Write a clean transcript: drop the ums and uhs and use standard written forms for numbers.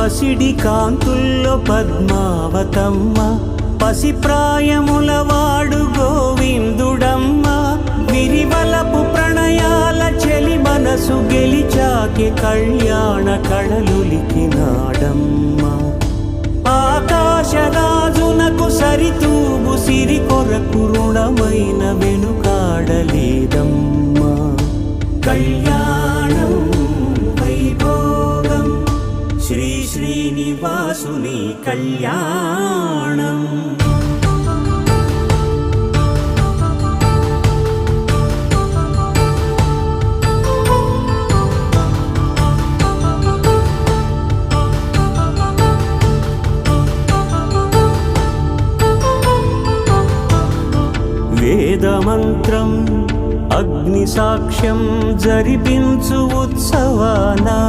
పసిడి కాంతుల్లో పద్మావతమ్మ, పసిప్రాయముల వాడు గోవిందుడమ్మ. విరివలపు ప్రణయాల చెలి మనసు గెలిచాకే కళ్యాణ కళలులికినాడమ్మ. ఆకాశరాజునకు సరితూగు సిరి కొరకు రుణమైన వెనుకాడలేదమ్మా. కళ్యాణం వైభోగం శ్రీ శ్రీనివాసుని కళ్యాణం. వేదమంత్రం అగ్ని సాక్ష్యం జరిపించు ఉత్సవానా